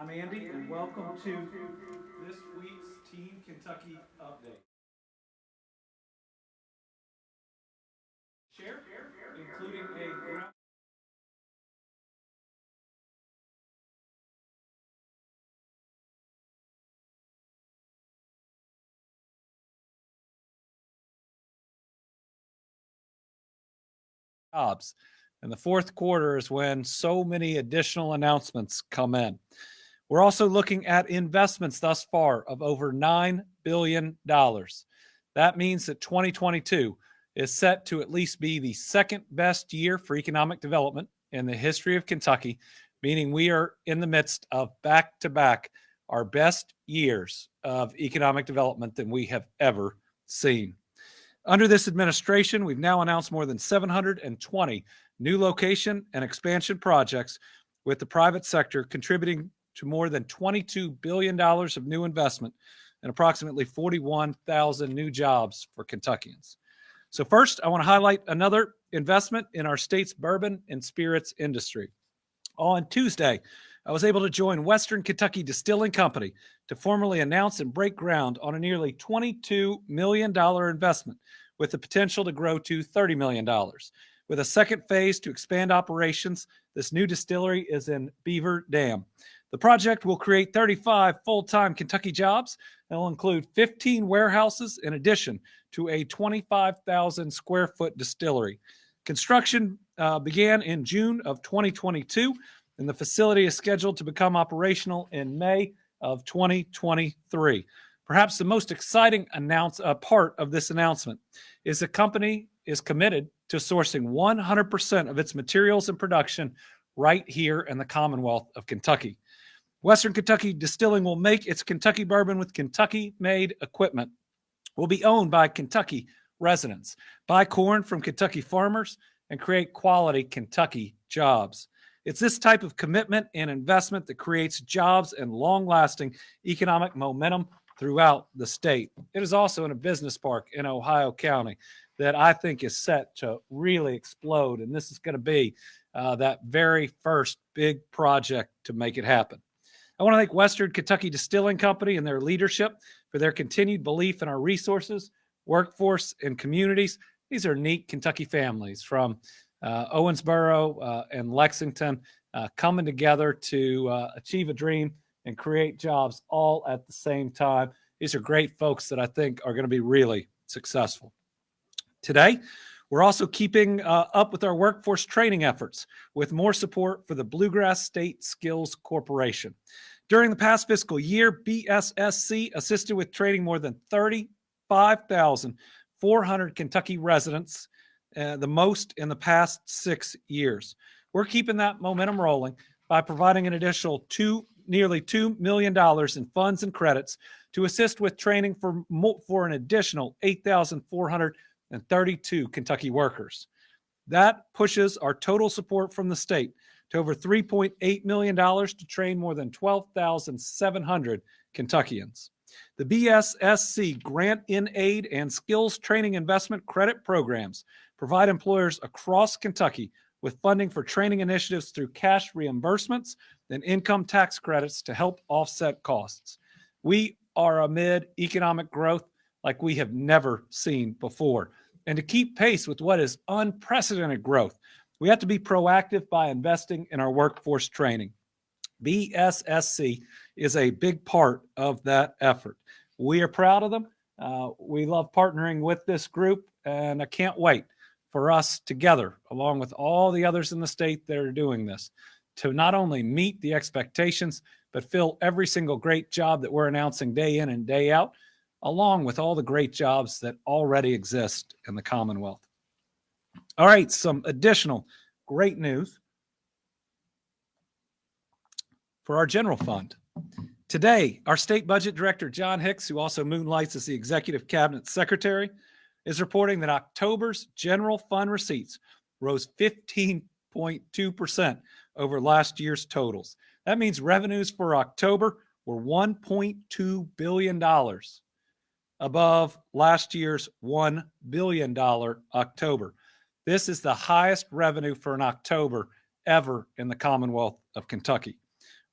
I'm Andy, and welcome to this week's Team Kentucky Update. Share, including a ground jobs. And the fourth quarter is when so many additional announcements come in. We're also looking at investments thus far of over $9 billion. That means that 2022 is set to at least be the second best year for economic development in the history of Kentucky, meaning we are in the midst of back to back our best years of economic development than we have ever seen. Under this administration, we've now announced more than 720 new location and expansion projects, with the private sector contributing to more than $22 billion of new investment and approximately 41,000 new jobs for Kentuckians. So first, I want to highlight another investment in our state's bourbon and spirits industry. On Tuesday, I was able to join Western Kentucky Distilling Company to formally announce and break ground on a nearly $22 million investment with the potential to grow to $30 million. With a second phase to expand operations, this new distillery is in Beaver Dam. The project will create 35 full-time Kentucky jobs and will include 15 warehouses in addition to a 25,000 square foot distillery. Construction began in June of 2022, and the facility is scheduled to become operational in May of 2023. Perhaps the most exciting part of this announcement is the company is committed to sourcing 100% of its materials and production right here in the Commonwealth of Kentucky. Western Kentucky Distilling will make its Kentucky bourbon with Kentucky-made equipment, will be owned by Kentucky residents, buy corn from Kentucky farmers, and create quality Kentucky jobs. It's this type of commitment and investment that creates jobs and long-lasting economic momentum throughout the state. It is also in a business park in Ohio County that I think is set to really explode, and this is going to be that very first big project to make it happen. I want to thank Western Kentucky Distilling Company and their leadership for their continued belief in our resources, workforce, and communities. These are neat Kentucky families from Owensboro and Lexington coming together to achieve a dream and create jobs all at the same time. These are great folks that I think are going to be really successful. Today, we're also keeping up with our workforce training efforts with more support for the Bluegrass State Skills Corporation. During the past fiscal year, BSSC assisted with training more than 35,400 Kentucky residents, the most in the past 6 years. We're keeping that momentum rolling by providing an additional nearly $2 million in funds and credits to assist with training for an additional 8,432 Kentucky workers. That pushes our total support from the state to over $3.8 million to train more than 12,700 Kentuckians. The BSSC Grant in Aid and Skills Training Investment Credit Programs provide employers across Kentucky with funding for training initiatives through cash reimbursements and income tax credits to help offset costs. We are amid economic growth like we have never seen before. And to keep pace with what is unprecedented growth, we have to be proactive by investing in our workforce training. BSSC is a big part of that effort. We are proud of them. We love partnering with this group, and I can't wait for us together, along with all the others in the state that are doing this, to not only meet the expectations, but fill every single great job that we're announcing day in and day out, along with all the great jobs that already exist in the Commonwealth. All right, some additional great news for our general fund. Today, our state budget director, John Hicks, who also moonlights as the executive cabinet secretary, is reporting that October's general fund receipts rose 15.2% over last year's totals. That means revenues for October were $1.2 billion above last year's $1 billion October. This is the highest revenue for an October ever in the Commonwealth of Kentucky.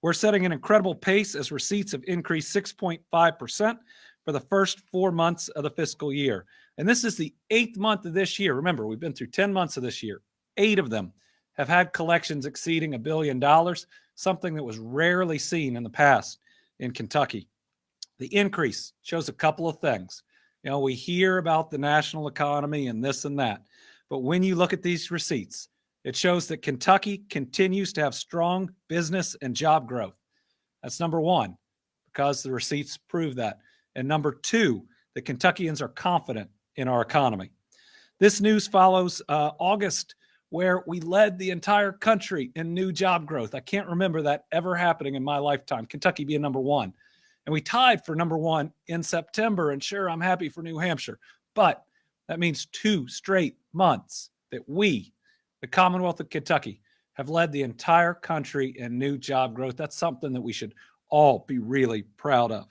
We're setting an incredible pace as receipts have increased 6.5% for the first 4 months of the fiscal year. And this is the 8th month of this year. Remember, we've been through 10 months of this year. 8 of them have had collections exceeding $1 billion, something that was rarely seen in the past in Kentucky. The increase shows a couple of things. You know, we hear about the national economy and this and that, but when you look at these receipts, it shows that Kentucky continues to have strong business and job growth. That's number one, because the receipts prove that. And number two, the Kentuckians are confident in our economy. This news follows August, where we led the entire country in new job growth. I can't remember that ever happening in my lifetime, Kentucky being number one. And we tied for number one in September. And sure, I'm happy for New Hampshire, but that means 2 straight months that we, the Commonwealth of Kentucky, have led the entire country in new job growth. That's something that we should all be really proud of.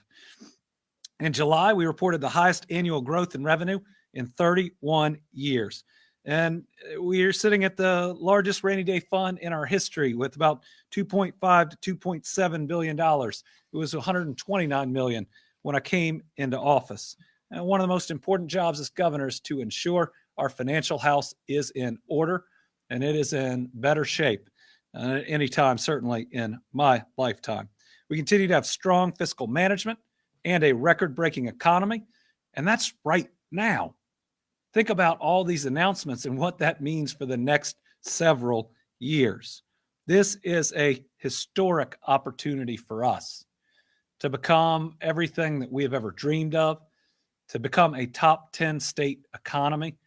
In July, we reported the highest annual growth in revenue in 31 years. And we are sitting at the largest rainy day fund in our history with about $2.5 to $2.7 billion. It was $129 million when I came into office. And one of the most important jobs as governor is to ensure our financial house is in order, and it is in better shape anytime, certainly in my lifetime. We continue to have strong fiscal management and a record-breaking economy, and that's right now. Think about all these announcements and what that means for the next several years. This is a historic opportunity for us to become everything that we have ever dreamed of, to become a top 10 state economy.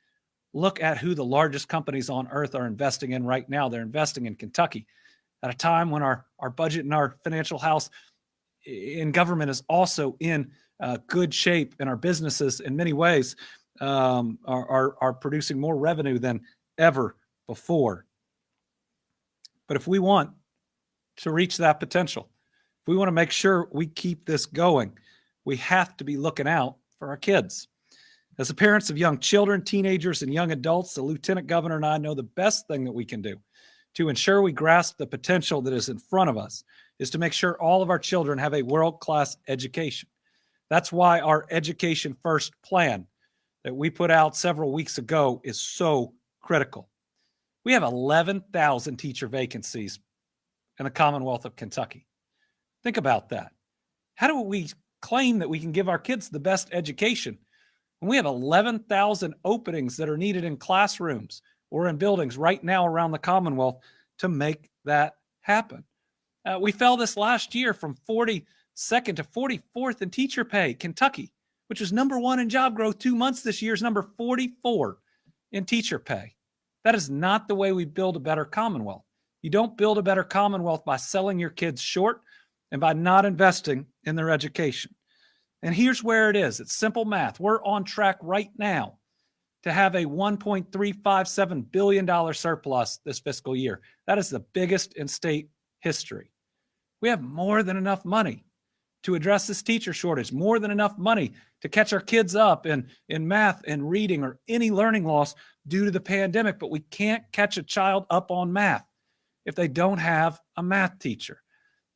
Look at who the largest companies on earth are investing in right now. They're investing in Kentucky at a time when our budget and our financial house in government is also in good shape, and our businesses in many ways are producing more revenue than ever before. But if we want to reach that potential, if we want to make sure we keep this going, we have to be looking out for our kids. As the parents of young children, teenagers, and young adults, the Lieutenant Governor and I know the best thing that we can do to ensure we grasp the potential that is in front of us is to make sure all of our children have a world-class education. That's why our Education First plan that we put out several weeks ago is so critical. We have 11,000 teacher vacancies in the Commonwealth of Kentucky. Think about that. How do we claim that we can give our kids the best education when we have 11,000 openings that are needed in classrooms or in buildings right now around the Commonwealth to make that happen? We fell this last year from 42nd to 44th in teacher pay. Kentucky, which was number one in job growth 2 months this year, is number 44 in teacher pay. That is not the way we build a better Commonwealth. You don't build a better Commonwealth by selling your kids short and by not investing in their education. And here's where it is. It's simple math. We're on track right now to have a $1.357 billion surplus this fiscal year. That is the biggest in state history. We have more than enough money to address this teacher shortage, more than enough money to catch our kids up in math and reading or any learning loss due to the pandemic, but we can't catch a child up on math if they don't have a math teacher.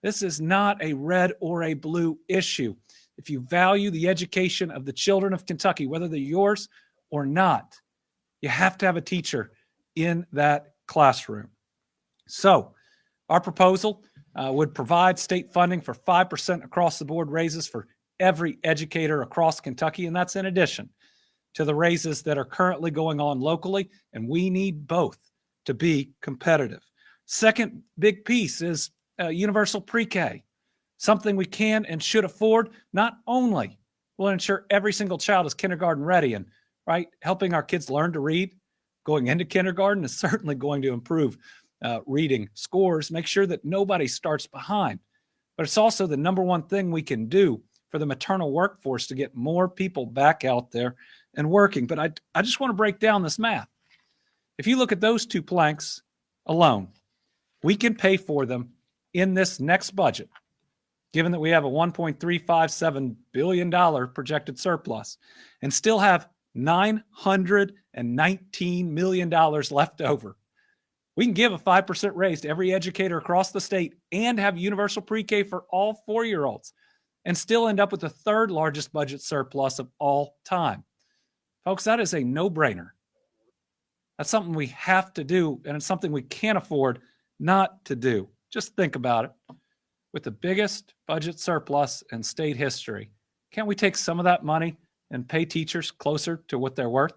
This is not a red or a blue issue. If you value the education of the children of Kentucky, whether they're yours or not, you have to have a teacher in that classroom. So our proposal would provide state funding for 5% across the board raises for every educator across Kentucky, and that's in addition to the raises that are currently going on locally, and we need both to be competitive. Second big piece is universal pre-K, something we can and should afford. Not only will ensure every single child is kindergarten ready and helping our kids learn to read going into kindergarten is certainly going to improve reading scores, make sure that nobody starts behind. But it's also the number one thing we can do for the maternal workforce to get more people back out there and working. But I just want to break down this math. If you look at those two planks alone, we can pay for them in this next budget, given that we have a $1.357 billion projected surplus and still have $919 million left over We can give a 5% raise to every educator across the state and have universal pre-K for all 4-year-olds and still end up with the third largest budget surplus of all time. Folks, that is a no-brainer. That's something we have to do, and it's something we can't afford not to do. Just think about it. With the biggest budget surplus in state history, can't we take some of that money and pay teachers closer to what they're worth?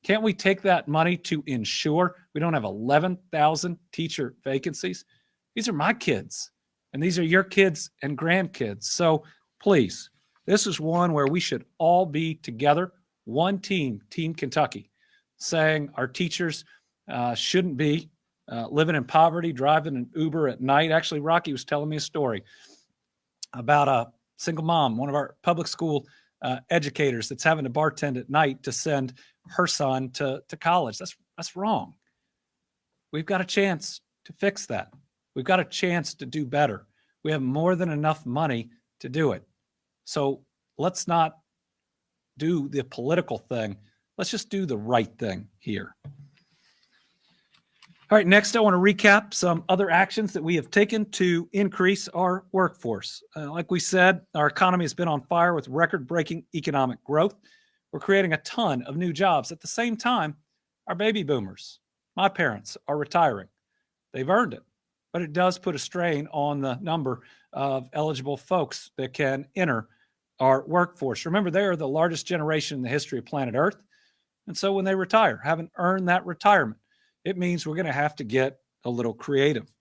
Can't we take that money to ensure we don't have 11,000 teacher vacancies? These are my kids, and these are your kids and grandkids. So please, this is one where we should all be together, one team, Team Kentucky, saying our teachers shouldn't be living in poverty, driving an Uber at night. Actually, Rocky was telling me a story about a single mom, one of our public school educators that's having to bartend at night to send her son to college. That's wrong. We've got a chance to fix that. We've got a chance to do better. We have more than enough money to do it. So let's not do the political thing. Let's just do the right thing here. All right, next I want to recap some other actions that we have taken to increase our workforce. Like we said, our economy has been on fire with record-breaking economic growth. We're creating a ton of new jobs. At the same time, our baby boomers, my parents, are retiring. They've earned it, but it does put a strain on the number of eligible folks that can enter our workforce. Remember, they are the largest generation in the history of planet Earth. And so when they retire, haven't earned that retirement, it means we're going to have to get a little creative.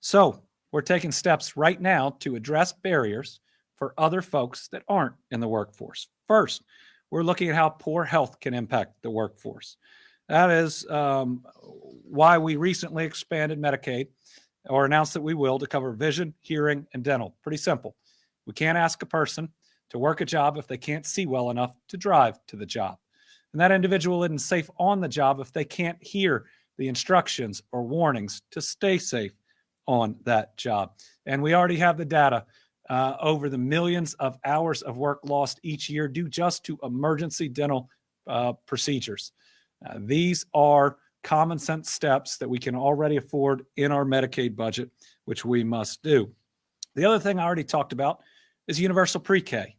So we're taking steps right now to address barriers for other folks that aren't in the workforce. First, we're looking at how poor health can impact the workforce. That is why we recently expanded Medicaid, or announced that we will, to cover vision, hearing, and dental. Pretty simple. We can't ask a person to work a job if they can't see well enough to drive to the job. And that individual isn't safe on the job if they can't hear the instructions or warnings to stay safe on that job. And we already have the data over the millions of hours of work lost each year due just to emergency dental procedures. These are common sense steps that we can already afford in our Medicaid budget, which we must do. The other thing I already talked about is universal pre-K.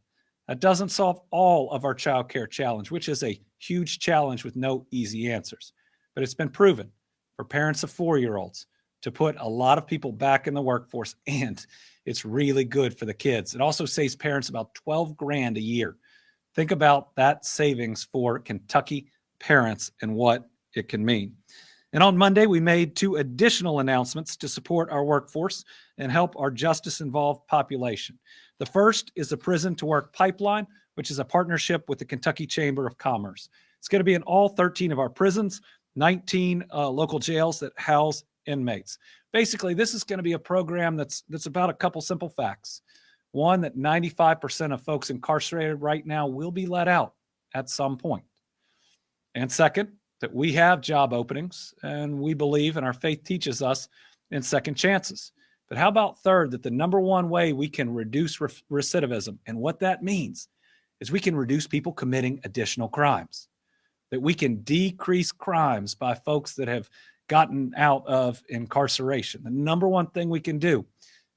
That doesn't solve all of our child care challenge, which is a huge challenge with no easy answers. But it's been proven for parents of 4-year-olds to put a lot of people back in the workforce, and it's really good for the kids. It also saves parents about $12,000 a year. Think about that savings for Kentucky parents and what it can mean. And on Monday, we made 2 additional announcements to support our workforce and help our justice-involved population. The first is the Prison to Work Pipeline, which is a partnership with the Kentucky Chamber of Commerce. It's going to be in all 13 of our prisons, 19 local jails that house inmates. Basically, this is going to be a program that's about a couple simple facts. One, that 95% of folks incarcerated right now will be let out at some point. And second, that we have job openings, and we believe, and our faith teaches us, in second chances. But how about third, that the number one way we can reduce recidivism, and what that means is we can reduce people committing additional crimes, that we can decrease crimes by folks that have gotten out of incarceration. The number one thing we can do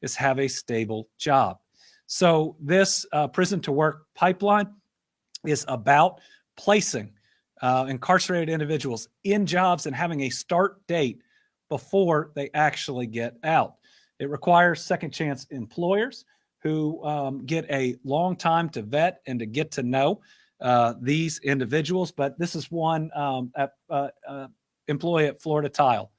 is have a stable job. So this Prison to Work Pipeline is about placing incarcerated individuals in jobs and having a start date before they actually get out. It requires second chance employers who get a long time to vet and to get to know these individuals. But this is one employee at Florida Tile,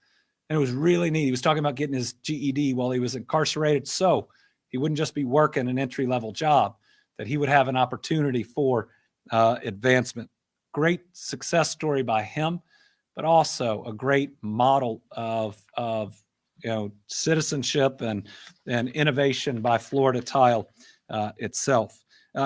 and it was really neat. He was talking about getting his GED while he was incarcerated, so he wouldn't just be working an entry-level job, that he would have an opportunity for advancement. Great success story by him, but also a great model of citizenship and innovation by Florida Tile itself.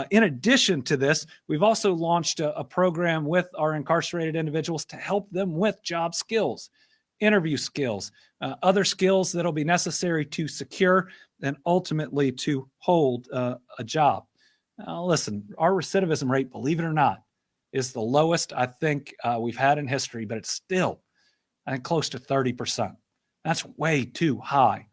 In addition to this, we've also launched a program with our incarcerated individuals to help them with job skills, interview skills, other skills that'll be necessary to secure and ultimately to hold a job. Listen, our recidivism rate, believe it or not, is the lowest I think we've had in history, but it's still I think close to 30%. That's way too high.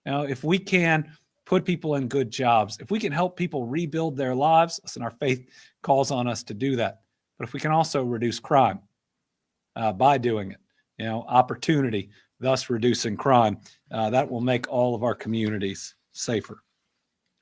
If we can put people in good jobs, if we can help people rebuild their lives, listen, our faith calls on us to do that. But if we can also reduce crime by doing it, opportunity, thus reducing crime, that will make all of our communities safer.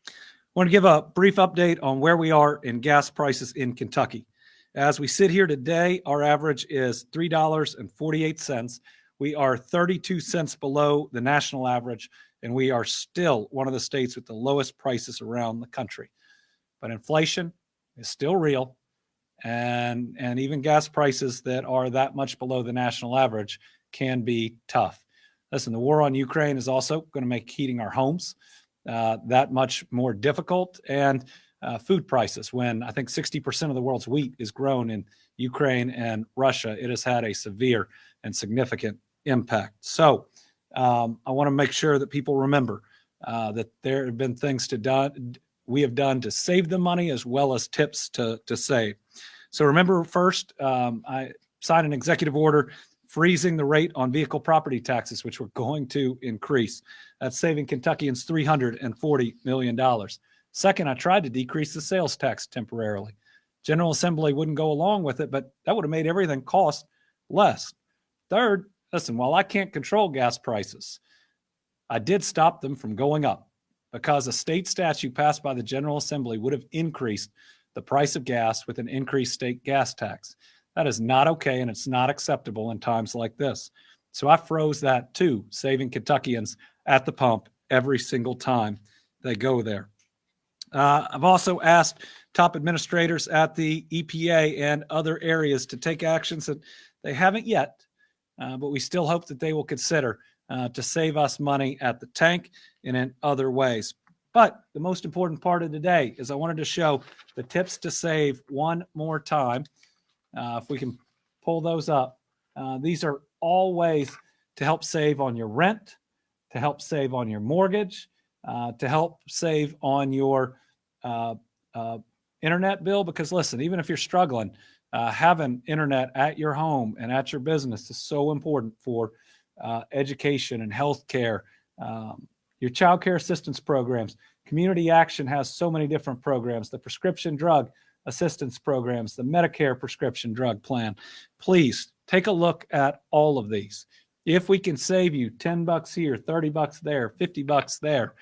I want to give a brief update on where we are in gas prices in Kentucky. As we sit here today, our average is $3.48. We are 32 cents below the national average, and we are still one of the states with the lowest prices around the country. But inflation is still real, and even gas prices that are that much below the national average can be tough. Listen, the war on Ukraine is also going to make heating our homes that much more difficult, and food prices, when I think 60% of the world's wheat is grown in Ukraine and Russia, it has had a severe and significant impact. So I want to make sure that people remember that there have been things we have done to save the money, as well as tips to save. So remember, first, I signed an executive order freezing the rate on vehicle property taxes, which we're going to increase. That's saving Kentuckians $340 million. Second, I tried to decrease the sales tax temporarily. General Assembly wouldn't go along with it, but that would have made everything cost less. Third, listen, while I can't control gas prices, I did stop them from going up, because a state statute passed by the General Assembly would have increased the price of gas with an increased state gas tax. That is not okay, and it's not acceptable in times like this. So I froze that too, saving Kentuckians at the pump every single time they go there. I've also asked top administrators at the EPA and other areas to take actions that they haven't yet, but we still hope that they will consider to save us money at the tank and in other ways. But the most important part of today is I wanted to show the tips to save one more time. If we can pull those up, these are all ways to help save on your rent, to help save on your mortgage, to help save on your internet bill. Because listen, even if you're struggling, having internet at your home and at your business is so important for education and healthcare. Your child care assistance programs. Community Action has so many different programs. The prescription drug assistance programs, the Medicare prescription drug plan. Please take a look at all of these. If we can save you $10 here, $30 there, $50 there,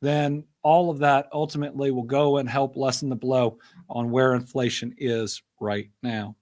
then all of that ultimately will go and help lessen the blow on where inflation is right now.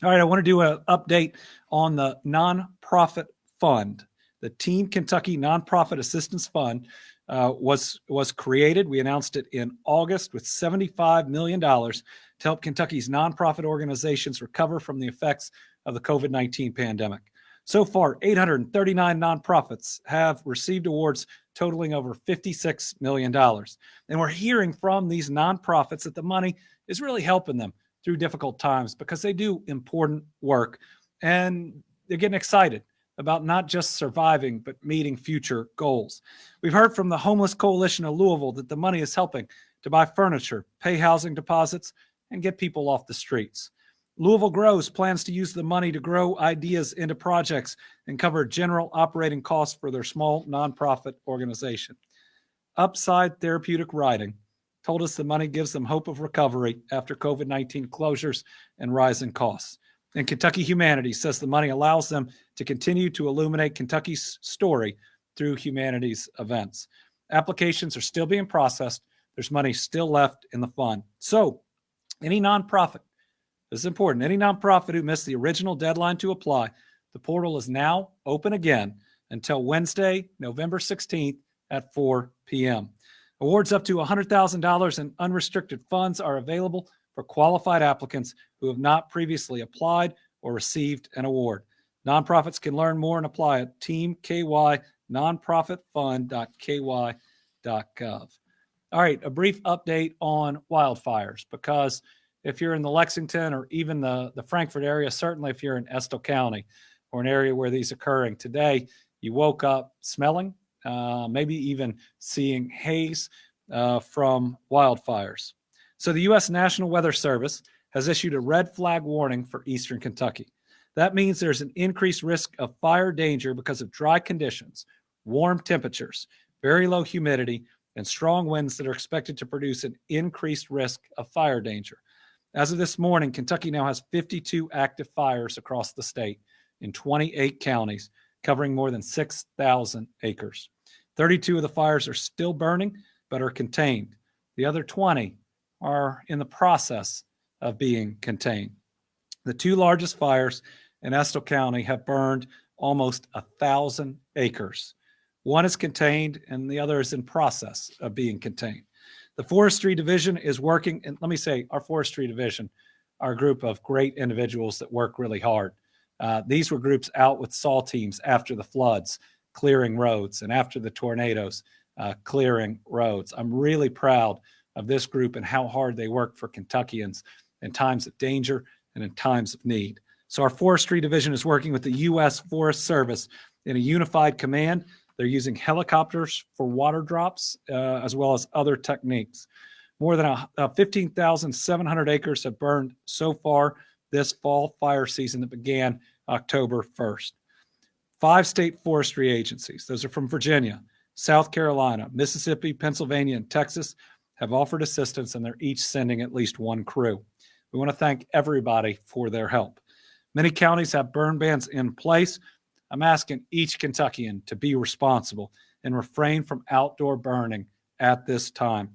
All right, I want to do an update on the nonprofit fund. The Team Kentucky Nonprofit Assistance Fund was created. We announced it in August with $75 million to help Kentucky's nonprofit organizations recover from the effects of the COVID-19 pandemic. So far, 839 nonprofits have received awards totaling over $56 million. And we're hearing from these nonprofits that the money is really helping them through difficult times, because they do important work, and they're getting excited about not just surviving, but meeting future goals. We've heard from the Homeless Coalition of Louisville that the money is helping to buy furniture, pay housing deposits, and get people off the streets. Louisville Grows plans to use the money to grow ideas into projects and cover general operating costs for their small nonprofit organization. Upside Therapeutic Riding told us the money gives them hope of recovery after COVID-19 closures and rising costs. And Kentucky Humanities says the money allows them to continue to illuminate Kentucky's story through humanities events. Applications are still being processed. There's money still left in the fund. So any nonprofit, this is important, any nonprofit who missed the original deadline to apply, the portal is now open again until Wednesday, November 16th at 4 p.m. Awards up to $100,000 in unrestricted funds are available for qualified applicants who have not previously applied or received an award. Nonprofits can learn more and apply at teamkynonprofitfund.ky.gov. All right, a brief update on wildfires, because if you're in the Lexington or even the Frankfort area, certainly if you're in Estill County or an area where these are occurring today, you woke up smelling, maybe even seeing haze from wildfires. So the U.S. National Weather Service has issued a red flag warning for eastern Kentucky. That means there's an increased risk of fire danger because of dry conditions, warm temperatures, very low humidity, and strong winds that are expected to produce an increased risk of fire danger. As of this morning, Kentucky now has 52 active fires across the state in 28 counties, covering more than 6,000 acres. 32 of the fires are still burning, but are contained. The other 20 are in the process of being contained. The two largest fires in Estill County have burned almost 1,000 acres. One is contained and the other is in process of being contained. The Forestry Division is working, and let me say, our Forestry Division are a group of great individuals that work really hard. These were groups out with saw teams after the floods, clearing roads, and after the tornadoes, clearing roads. I'm really proud of this group and how hard they work for Kentuckians in times of danger and in times of need. So our Forestry Division is working with the U.S. Forest Service in a unified command. They're using helicopters for water drops, as well as other techniques. More than 15,700 acres have burned so far this fall fire season that began October 1st. 5 state forestry agencies, those are from Virginia, South Carolina, Mississippi, Pennsylvania, and Texas, have offered assistance, and they're each sending at least one crew. We want to thank everybody for their help. Many counties have burn bans in place. I'm asking each Kentuckian to be responsible and refrain from outdoor burning at this time.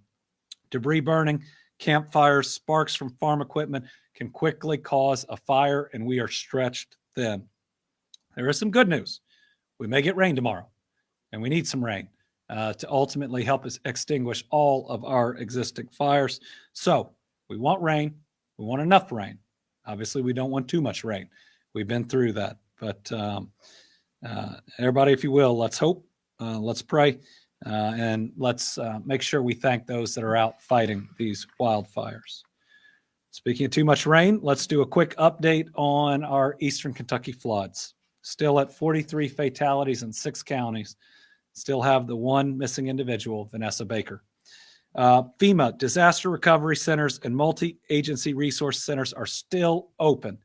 Debris burning, campfires, sparks from farm equipment can quickly cause a fire, and we are stretched thin. There is some good news. We may get rain tomorrow, and we need some rain to ultimately help us extinguish all of our existing fires. So we want rain. We want enough rain. Obviously, we don't want too much rain. We've been through that. But everybody, if you will, let's hope, let's pray, and let's make sure we thank those that are out fighting these wildfires. Speaking of too much rain, let's do a quick update on our Eastern Kentucky floods. Still at 43 fatalities in 6 counties. Still have the one missing individual, Vanessa Baker. FEMA disaster recovery centers and multi-agency resource centers are still open.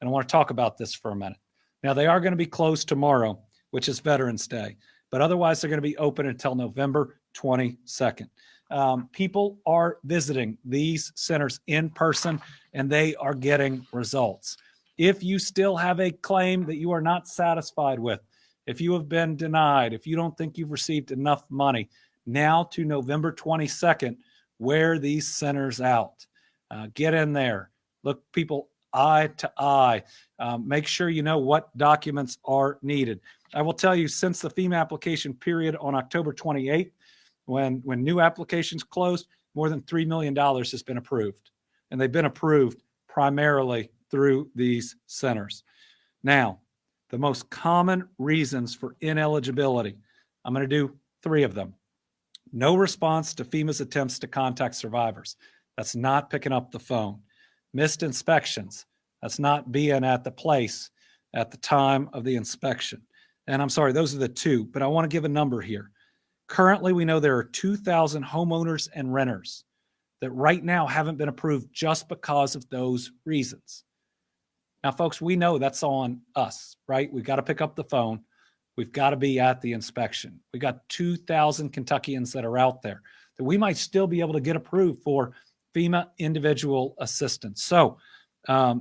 And I want to talk about this for a minute. Now, they are going to be closed tomorrow, which is Veterans Day, but otherwise they're going to be open until November 22nd. People are visiting these centers in person, and they are getting results. If you still have a claim that you are not satisfied with, if you have been denied, if you don't think you've received enough money, now to November 22nd, wear these centers out. Get in there. Look people eye to eye. Make sure you know what documents are needed. I will tell you, since the FEMA application period on October 28th, when new applications closed, more than $3 million has been approved. And they've been approved primarily through these centers. Now, the most common reasons for ineligibility, I'm going to do 3 of them. No response to FEMA's attempts to contact survivors. That's not picking up the phone. Missed inspections. That's not being at the place at the time of the inspection. And I'm sorry, those are the 2, but I want to give a number here. Currently, we know there are 2,000 homeowners and renters that right now haven't been approved just because of those reasons. Now, folks, we know that's on us, right? We've got to pick up the phone. We've got to be at the inspection. We got 2,000 Kentuckians that are out there that we might still be able to get approved for FEMA individual assistance. So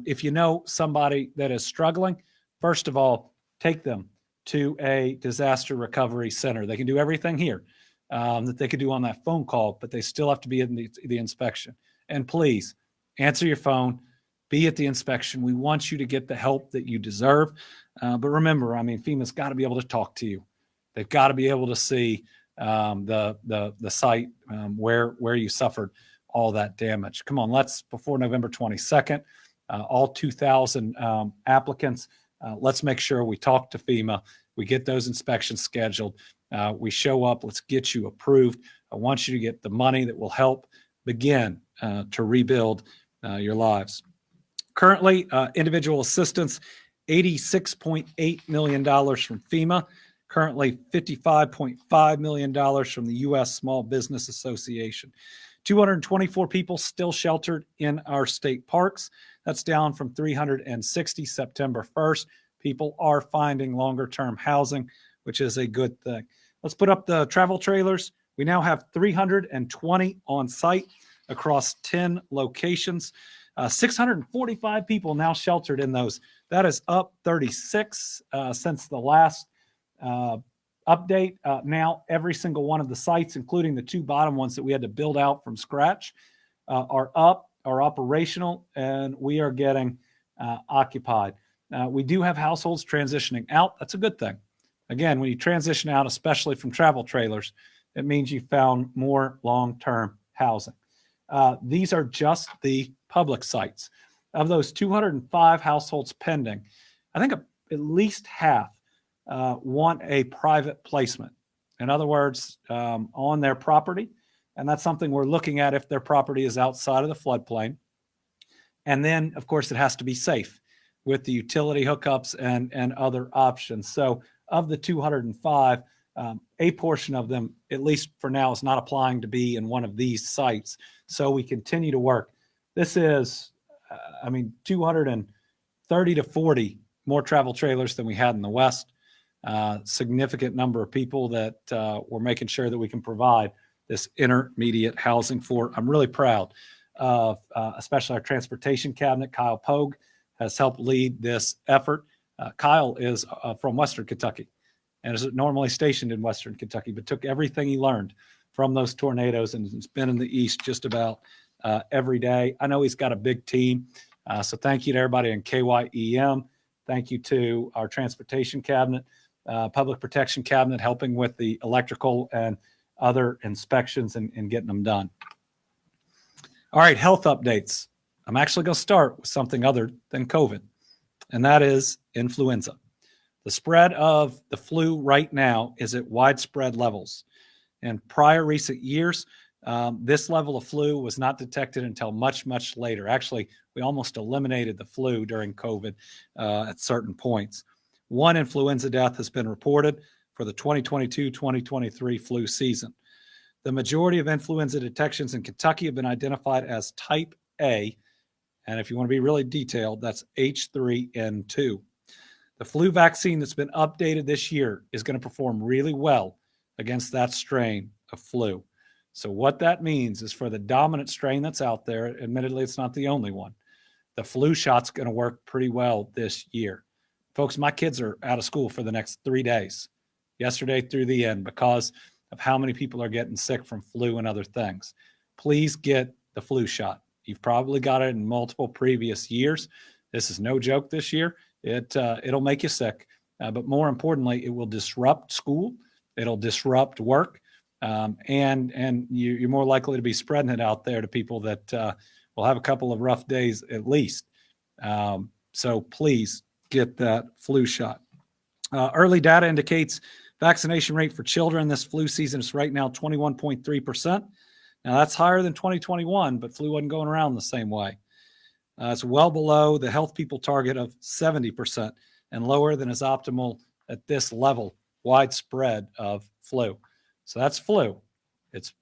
if you know somebody that is struggling, first of all, take them to a disaster recovery center. They can do everything here that they could do on that phone call, but they still have to be in the inspection. And please answer your phone. Be at the inspection. We want you to get the help that you deserve. But remember, I mean, FEMA's got to be able to talk to you. They've got to be able to see the site where you suffered all that damage. Come on, let's, before November 22nd, all 2,000 applicants, let's make sure we talk to FEMA. We get those inspections scheduled. We show up. Let's get you approved. I want you to get the money that will help begin to rebuild your lives. Currently, individual assistance, $86.8 million from FEMA, currently $55.5 million from the U.S. Small Business Association. 224 people still sheltered in our state parks. That's down from 360 September 1st. People are finding longer-term housing, which is a good thing. Let's put up the travel trailers. We now have 320 on site across 10 locations. 645 people now sheltered in those. That is up 36 since the last update. Now every single one of the sites, including the two bottom ones that we had to build out from scratch, are up, are operational, and we are getting occupied. We do have households transitioning out. That's a good thing. Again, when you transition out, especially from travel trailers, it means you found more long-term housing. These are just the public sites. Of those 205 households pending, I think at least half want a private placement. In other words, on their property. And that's something we're looking at if their property is outside of the floodplain. And then, of course, it has to be safe with the utility hookups and other options. So of the 205, a portion of them, at least for now, is not applying to be in one of these sites. So we continue to work. This is, 230 to 40 more travel trailers than we had in the West. Significant number of people that we're making sure that we can provide this intermediate housing for. I'm really proud of especially our transportation cabinet. Kyle Pogue has helped lead this effort. Kyle is from Western Kentucky and is normally stationed in Western Kentucky, but took everything he learned from those tornadoes and has been in the East just about every day. I know he's got a big team. So thank you to everybody in KYEM. Thank you to our transportation cabinet, public protection cabinet, helping with the electrical and other inspections and getting them done. All right, health updates. I'm actually going to start with something other than COVID, and that is influenza. The spread of the flu right now is at widespread levels. In prior recent years, this level of flu was not detected until much, much later. Actually, we almost eliminated the flu during COVID at certain points. One influenza death has been reported for the 2022-2023 flu season. The majority of influenza detections in Kentucky have been identified as type A, and if you want to be really detailed, that's H3N2. The flu vaccine that's been updated this year is going to perform really well against that strain of flu. So what that means is for the dominant strain that's out there, admittedly, it's not the only one, the flu shot's going to work pretty well this year. Folks, my kids are out of school for the next 3 days, yesterday through the end, because of how many people are getting sick from flu and other things. Please get the flu shot. You've probably got it in multiple previous years. This is no joke this year. It'll make you sick, but more importantly, it will disrupt school. It'll disrupt work, and you're more likely to be spreading it out there to people that will have a couple of rough days at least. So please get that flu shot. Early data indicates vaccination rate for children this flu season is right now 21.3%. Now that's higher than 2021, but flu wasn't going around the same way. It's well below the health people target of 70% and lower than is optimal at this level, widespread of flu. So that's flu. It's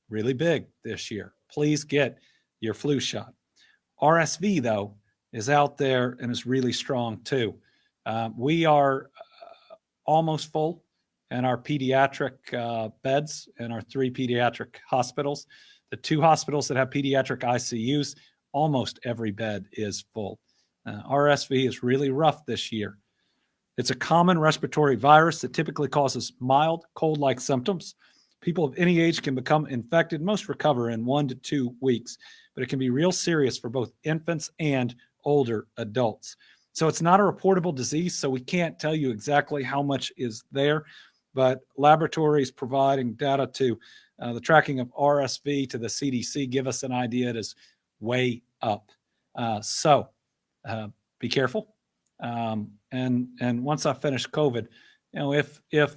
really big this year. Please get your flu shot. RSV, though, is out there and is really strong too. We are almost full in our pediatric beds in our 3 pediatric hospitals. The 2 hospitals that have pediatric ICUs, almost every bed is full. RSV is really rough this year. It's a common respiratory virus that typically causes mild cold-like symptoms. People of any age can become infected. Most recover in 1 to 2 weeks, but it can be real serious for both infants and older adults. So it's not a reportable disease, so we can't tell you exactly how much is there, but laboratories providing data to the tracking of RSV to the CDC give us an idea it is way up. So be careful. And once I finish COVID, if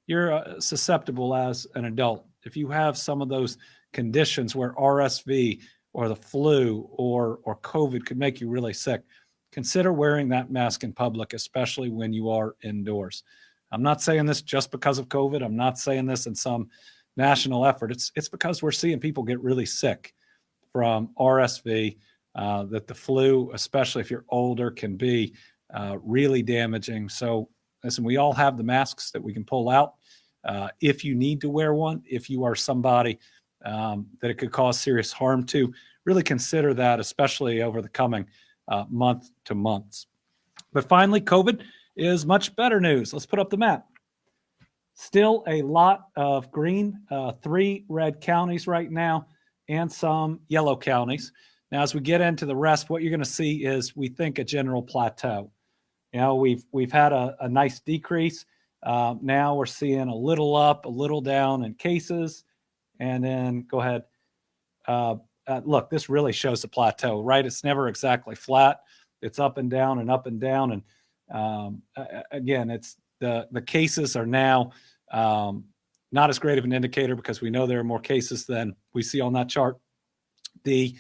you're susceptible as an adult, if you have some of those conditions where RSV or the flu or COVID could make you really sick, consider wearing that mask in public, especially when you are indoors. I'm not saying this just because of COVID. I'm not saying this in some national effort. It's because we're seeing people get really sick from RSV, that the flu, especially if you're older, can be really damaging. So listen, we all have the masks that we can pull out. If you need to wear one, if you are somebody that it could cause serious harm to, really consider that, especially over the coming month to months. But finally, COVID is much better news. Let's put up the map. Still a lot of green, 3 red counties right now, and some yellow counties. Now, as we get into the rest, what you're going to see is, we think, a general plateau. You know, we've had a nice decrease. Now we're seeing a little up, a little down in cases, and then go ahead. Look, this really shows the plateau, right? It's never exactly flat. It's up and down and up and down. And again, it's the cases are now not as great of an indicator, because we know there are more cases than we see on that chart. The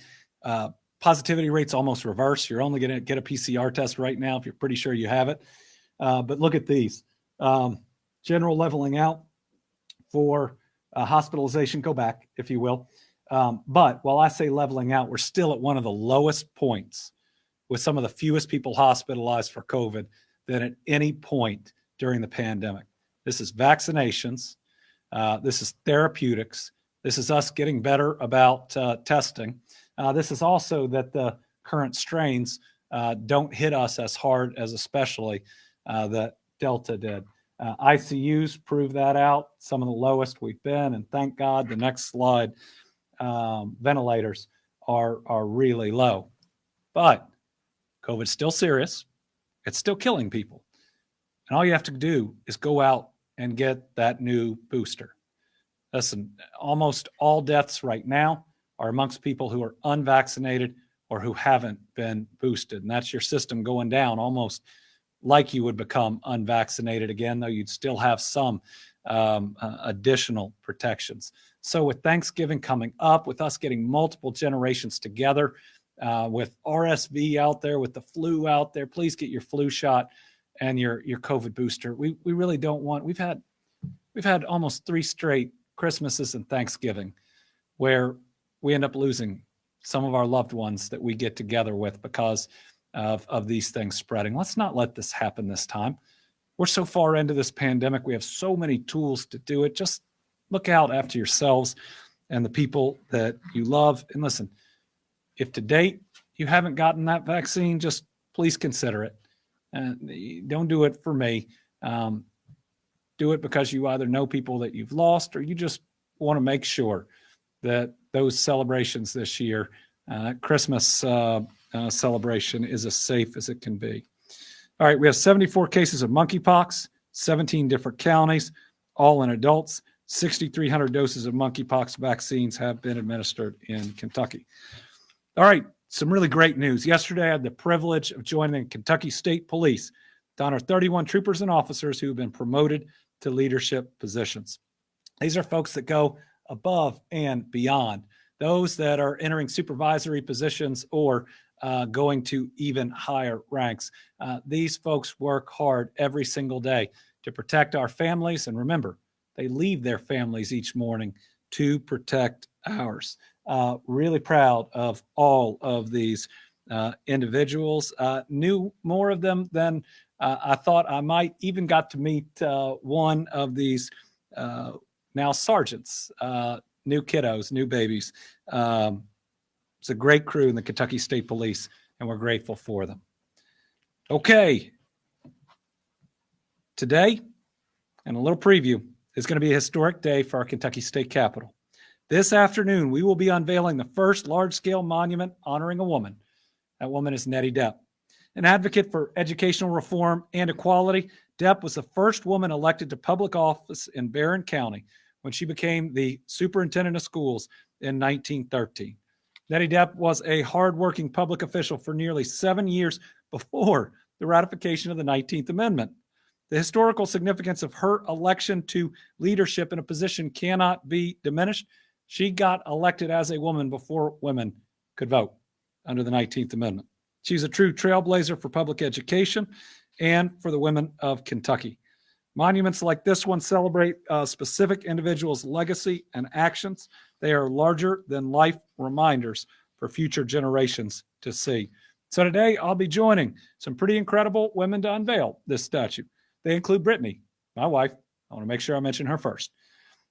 positivity rate's almost reverse. You're only going to get a PCR test right now if you're pretty sure you have it. But look at these. General leveling out for hospitalization. Go back, if you will. But while I say leveling out, we're still at one of the lowest points, with some of the fewest people hospitalized for COVID than at any point during the pandemic. This is vaccinations. This is therapeutics. This is us getting better about testing. This is also that the current strains don't hit us as hard as especially that Delta did. ICUs prove that out, some of the lowest we've been, and thank God, the next slide, ventilators are really low. But COVID's still serious. It's still killing people. And all you have to do is go out and get that new booster. Listen, almost all deaths right now are amongst people who are unvaccinated or who haven't been boosted. And that's your system going down, almost like you would become unvaccinated again, though you'd still have some additional protections. So with Thanksgiving coming up, with us getting multiple generations together, with RSV out there, with the flu out there, please get your flu shot and your COVID booster. We really don't want, we've had almost 3 straight Christmases and Thanksgiving where we end up losing some of our loved ones that we get together with because of these things spreading. Let's not let this happen this time. We're so far into this pandemic. We have so many tools to do it. Just look out after yourselves and the people that you love. And listen, if to date you haven't gotten that vaccine, just please consider it. Don't do it for me. Do it because you either know people that you've lost, or you just want to make sure that those celebrations this year, Christmas celebration, is as safe as it can be. All right, we have 74 cases of monkeypox, 17 different counties, all in adults. 6,300 doses of monkeypox vaccines have been administered in Kentucky. All right, some really great news. Yesterday, I had the privilege of joining the Kentucky State Police to honor 31 troopers and officers who have been promoted to leadership positions. These are folks that go above and beyond, those that are entering supervisory positions or going to even higher ranks. These folks work hard every single day to protect our families. And remember, they leave their families each morning to protect ours. Really proud of all of these individuals. Knew more of them than I thought I might. Even got to meet one of these now sergeants, new kiddos, new babies. It's a great crew in the Kentucky State Police, and we're grateful for them. Okay. Today, and a little preview, is going to be a historic day for our Kentucky State Capitol. This afternoon, we will be unveiling the first large-scale monument honoring a woman. That woman is Nettie Depp. An advocate for educational reform and equality, Depp was the first woman elected to public office in Barron County when she became the superintendent of schools in 1913. Nettie Depp was a hardworking public official for nearly 7 years before the ratification of the 19th Amendment. The historical significance of her election to leadership in a position cannot be diminished. She got elected as a woman before women could vote under the 19th Amendment. She's a true trailblazer for public education and for the women of Kentucky. Monuments like this one celebrate a specific individual's legacy and actions. They are larger than life reminders for future generations to see. So today I'll be joining some pretty incredible women to unveil this statue. They include Brittany, my wife. I want to make sure I mention her first.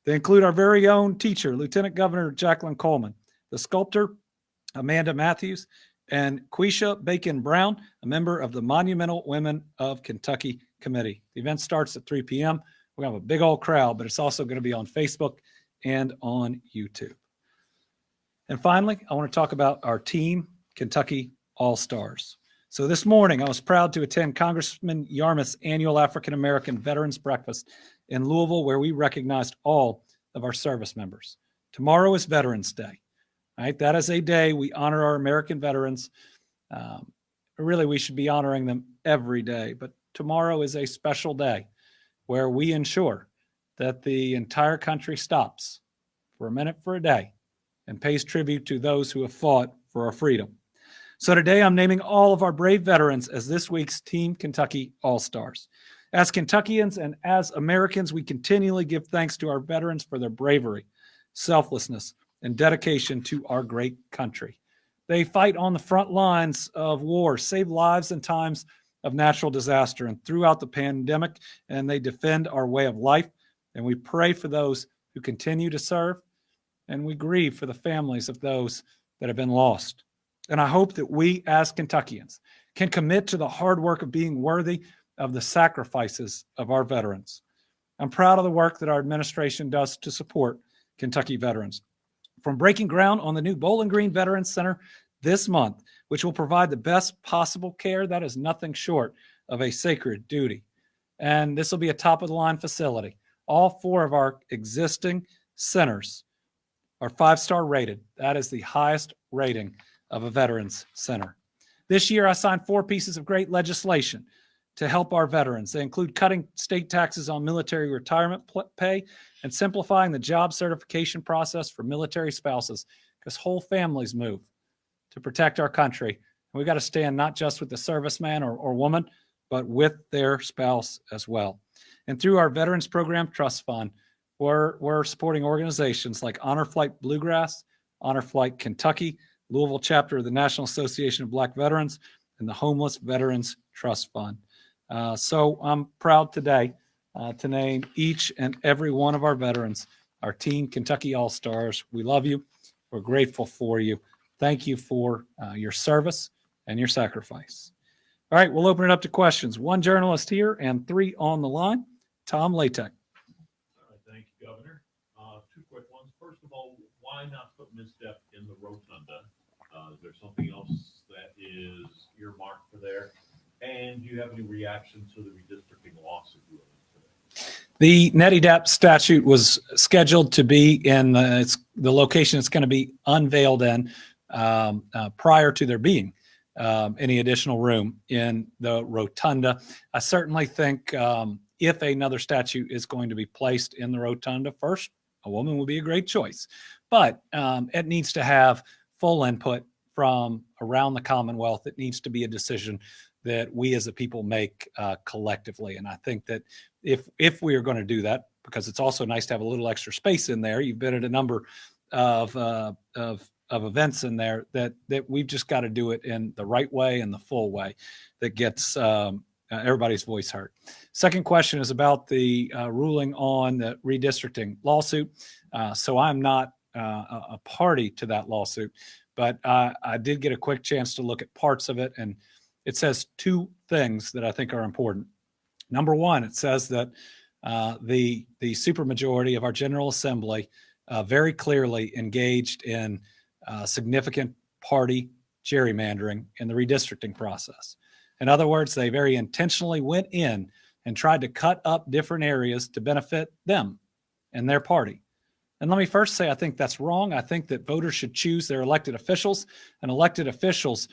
They include our very own teacher, Lieutenant Governor Jacqueline Coleman, the sculptor, Amanda Matthews, and Quisha Bacon Brown, a member of the Monumental Women of Kentucky Committee. The event starts at 3 p.m. We're going to have a big old crowd, but it's also going to be on Facebook and on YouTube. And finally, I want to talk about our team, Kentucky All-Stars. So this morning, I was proud to attend Congressman Yarmouth's annual African American Veterans Breakfast in Louisville, where we recognized all of our service members. Tomorrow is Veterans Day. Right? That is a day we honor our American veterans. Really, we should be honoring them every day, but tomorrow is a special day where we ensure that the entire country stops for a minute, for a day, and pays tribute to those who have fought for our freedom. So today I'm naming all of our brave veterans as this week's Team Kentucky All-Stars. As Kentuckians and as Americans, we continually give thanks to our veterans for their bravery, selflessness, and dedication to our great country. They fight on the front lines of war, save lives in times of natural disaster and throughout the pandemic, and they defend our way of life. And we pray for those who continue to serve, and we grieve for the families of those that have been lost. And I hope that we as Kentuckians can commit to the hard work of being worthy of the sacrifices of our veterans. I'm proud of the work that our administration does to support Kentucky veterans. From breaking ground on the new Bowling Green Veterans Center this month, which will provide the best possible care, that is nothing short of a sacred duty. And this will be a top-of-the-line facility. All 4 of our existing centers are 5-star rated. That is the highest rating of a veterans center. This year, I signed 4 pieces of great legislation to help our veterans. They include cutting state taxes on military retirement pay and simplifying the job certification process for military spouses, because whole families move to protect our country. And we've got to stand not just with the serviceman or woman, but with their spouse as well. And through our Veterans Program Trust Fund, we're supporting organizations like Honor Flight Bluegrass, Honor Flight Kentucky, Louisville chapter of the National Association of Black Veterans, and the Homeless Veterans Trust Fund. So I'm proud today to name each and every one of our veterans our Team Kentucky All-Stars. We love you. We're grateful for you. Thank you for your service and your sacrifice. All right, we'll open it up to questions. 1 journalist here and 3 on the line. Tom Latek. All right, thank you, Governor. 2 quick ones. First of all, why not put Ms. Depp in the rotunda? Is there something else that is earmarked for there? And do you have any reaction to the redistricting lawsuit today? The Nettie Depp statute was scheduled to be in the location it's going to be unveiled in prior to there being any additional room in the rotunda. I certainly think if another statue is going to be placed in the rotunda, first, a woman would be a great choice. But it needs to have full input from around the Commonwealth. It needs to be a decision that we as a people make collectively. And I think that if we are going to do that, because it's also nice to have a little extra space in there, you've been at a number of events in there, that we've just got to do it in the right way and the full way that gets everybody's voice heard. Second question is about the ruling on the redistricting lawsuit. So I'm not a party to that lawsuit, but I did get a quick chance to look at parts of it, and it says 2 things that I think are important. Number 1, it says that the supermajority of our General Assembly very clearly engaged in significant party gerrymandering in the redistricting process. In other words, they very intentionally went in and tried to cut up different areas to benefit them and their party. And let me first say, I think that's wrong. I think that voters should choose their elected officials, and elected officials,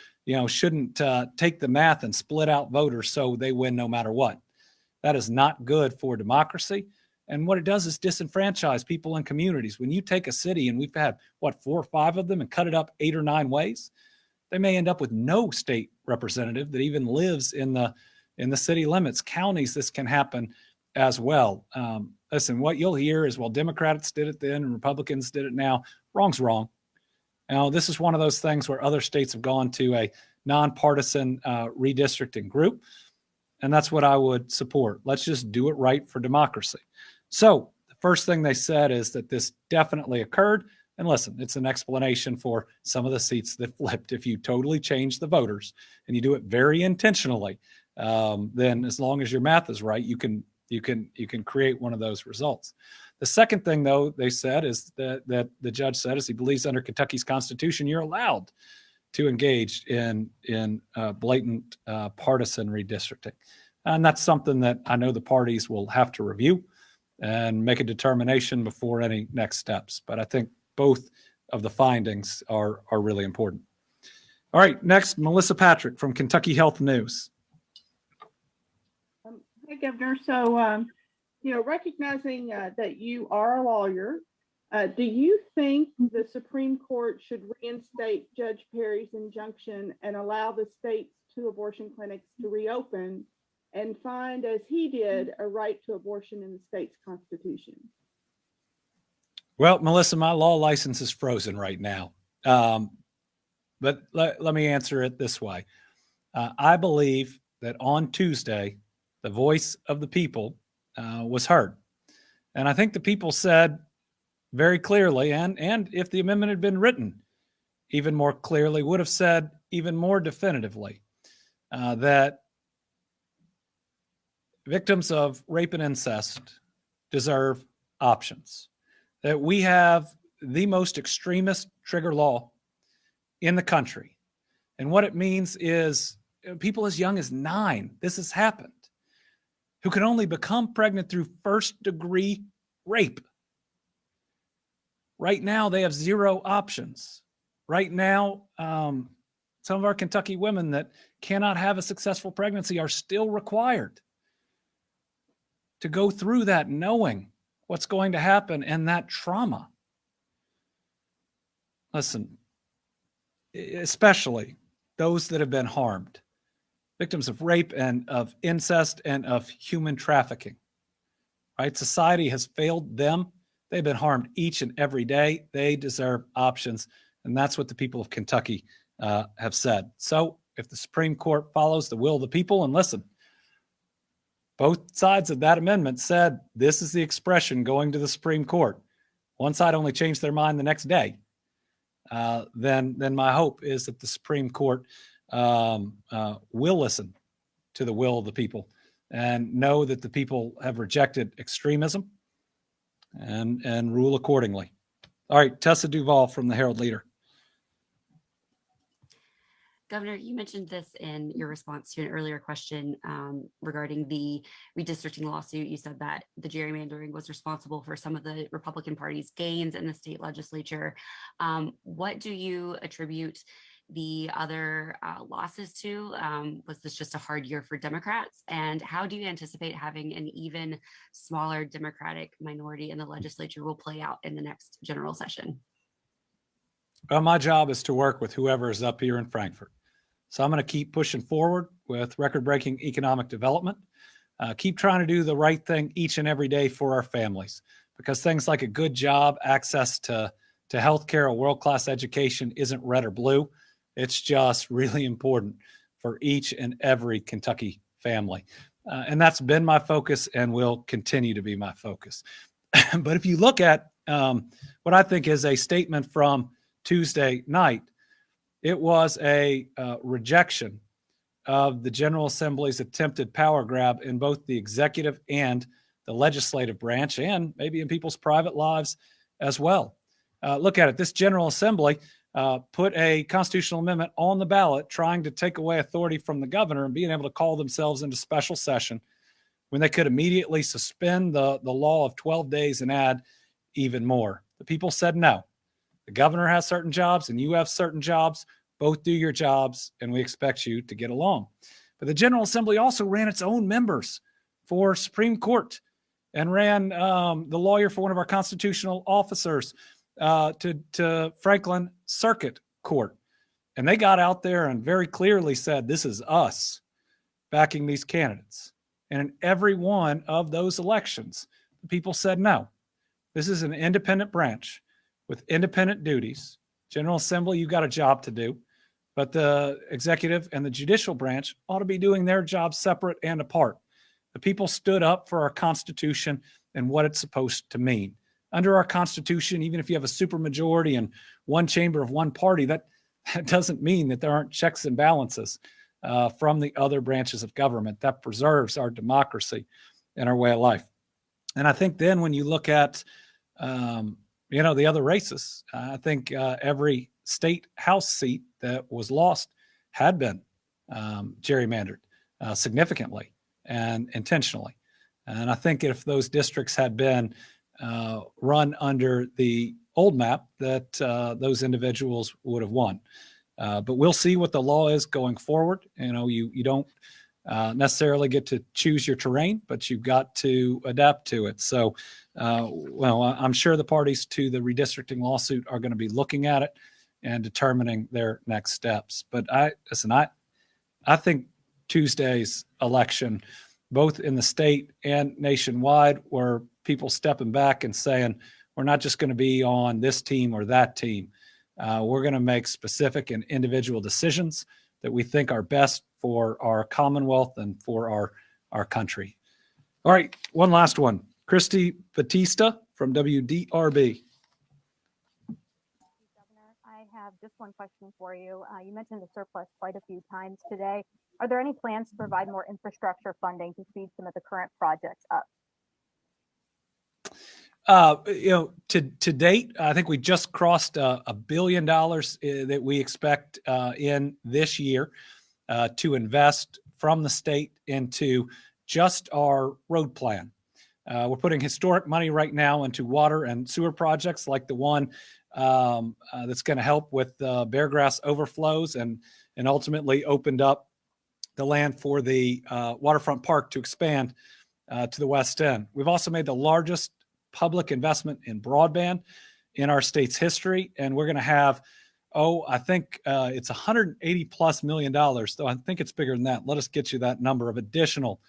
shouldn't take the math and split out voters so they win no matter what. That is not good for democracy. And what it does is disenfranchise people in communities. When you take a city, and we've had, 4 or 5 of them, and cut it up 8 or 9 ways, they may end up with no state representative that even lives in the city limits. Counties, this can happen as well. Listen, what you'll hear is, well, Democrats did it then and Republicans did it now. Wrong's wrong. Now, this is one of those things where other states have gone to a nonpartisan redistricting group, and that's what I would support. Let's just do it right for democracy. So the first thing they said is that this definitely occurred. And listen, it's an explanation for some of the seats that flipped. If you totally change the voters and you do it very intentionally, then as long as your math is right, you can create one of those results. The second thing, though, they said is that the judge said is he believes under Kentucky's Constitution you're allowed to engage in blatant partisan redistricting, and that's something that I know the parties will have to review and make a determination before any next steps. But I think both of the findings are really important. All right, next, Melissa Patrick from Kentucky Health News. Hey, Governor. So, recognizing that you are a lawyer, do you think the Supreme Court should reinstate Judge Perry's injunction and allow the state's 2 abortion clinics to reopen and find, as he did, a right to abortion in the state's constitution? Well, Melissa, my law license is frozen right now. But let me answer it this way. I believe that on Tuesday, the voice of the people was heard. And I think the people said very clearly, and if the amendment had been written even more clearly, would have said even more definitively that victims of rape and incest deserve options. That we have the most extremist trigger law in the country. And what it means is people as young as 9, this has happened, who can only become pregnant through first-degree rape. Right now, they have 0 options. Right now, some of our Kentucky women that cannot have a successful pregnancy are still required to go through that knowing what's going to happen and that trauma. Listen, especially those that have been harmed, victims of rape and of incest and of human trafficking, right? Society has failed them. They've been harmed each and every day. They deserve options. And that's what the people of Kentucky have said. So if the Supreme Court follows the will of the people, and listen, both sides of that amendment said this is the expression going to the Supreme Court. One side only changed their mind the next day. Then my hope is that the Supreme Court will listen to the will of the people and know that the people have rejected extremism and rule accordingly. All right, Tessa Duvall from the Herald Leader. Governor, you mentioned this in your response to an earlier question regarding the redistricting lawsuit. You said that the gerrymandering was responsible for some of the Republican Party's gains in the state legislature. What do you attribute the other losses to? Was this just a hard year for Democrats? And how do you anticipate having an even smaller Democratic minority in the legislature will play out in the next general session? Well, my job is to work with whoever is up here in Frankfort. So I'm going to keep pushing forward with record-breaking economic development, keep trying to do the right thing each and every day for our families, because things like a good job, access to healthcare, a world-class education isn't red or blue. It's just really important for each and every Kentucky family. And that's been my focus and will continue to be my focus. But if you look at what I think is a statement from Tuesday night, it was a rejection of the General Assembly's attempted power grab in both the executive and the legislative branch, and maybe in people's private lives as well. Look at it. This General Assembly put a constitutional amendment on the ballot trying to take away authority from the governor and being able to call themselves into special session when they could immediately suspend the law of 12 days and add even more. The people said no. The governor has certain jobs and you have certain jobs. Both do your jobs, and we expect you to get along. But the General Assembly also ran its own members for Supreme Court and ran the lawyer for one of our constitutional officers to Franklin Circuit Court. And they got out there and very clearly said, this is us backing these candidates. And in every one of those elections, the people said no. This is an independent branch with independent duties. General Assembly, you've got a job to do, but the executive and the judicial branch ought to be doing their job separate and apart. The people stood up for our Constitution and what it's supposed to mean. Under our Constitution, even if you have a supermajority and one chamber of one party, that doesn't mean that there aren't checks and balances from the other branches of government. That preserves our democracy and our way of life. And I think then when you look at, the other races, I think every state house seat that was lost had been gerrymandered significantly and intentionally. And I think if those districts had been run under the old map, that those individuals would have won. But we'll see what the law is going forward. You don't necessarily get to choose your terrain, but you've got to adapt to it. So, I'm sure the parties to the redistricting lawsuit are going to be looking at it and determining their next steps. But I think Tuesday's election, both in the state and nationwide, were people stepping back and saying, we're not just going to be on this team or that team. We're going to make specific and individual decisions that we think are best for our Commonwealth and for our country. All right, one last one. Christy Batista from WDRB. Governor, I have just one question for you. You mentioned the surplus quite a few times today. Are there any plans to provide more infrastructure funding to speed some of the current projects up? To date, I think we just crossed $1 billion that we expect in this year to invest from the state into just our road plan. We're putting historic money right now into water and sewer projects like the one that's going to help with Beargrass overflows and ultimately opened up the land for the waterfront park to expand to the west end. We've also made the largest public investment in broadband in our state's history, and we're going to have, I think it's $180+ million, though I think it's bigger than that. Let us get you that number of additional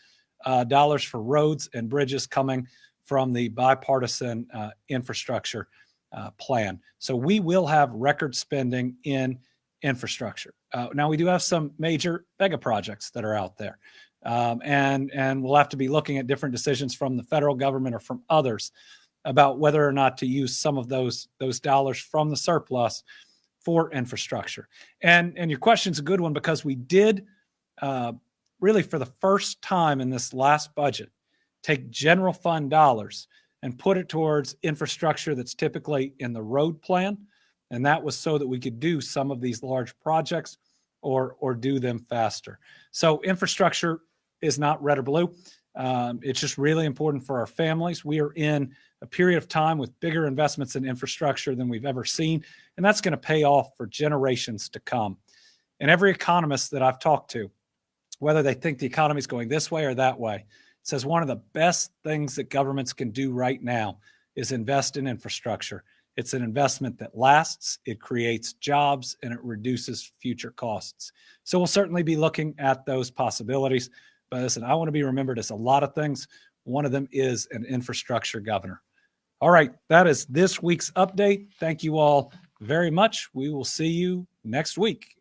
dollars for roads and bridges coming from the bipartisan infrastructure plan. So we will have record spending in infrastructure. Now we do have some major mega projects that are out there. And we'll have to be looking at different decisions from the federal government or from others about whether or not to use some of those dollars from the surplus for infrastructure. And your question's a good one, because we did really for the first time in this last budget take general fund dollars and put it towards infrastructure that's typically in the road plan. And that was so that we could do some of these large projects or do them faster. So infrastructure is not red or blue. It's just really important for our families. We are in a period of time with bigger investments in infrastructure than we've ever seen, and that's going to pay off for generations to come. And every economist that I've talked to, whether they think the economy is going this way or that way, says one of the best things that governments can do right now is invest in infrastructure. It's an investment that lasts, it creates jobs, and it reduces future costs. So we'll certainly be looking at those possibilities. But listen, I want to be remembered as a lot of things. One of them is an infrastructure governor. All right, that is this week's update. Thank you all very much. We will see you next week.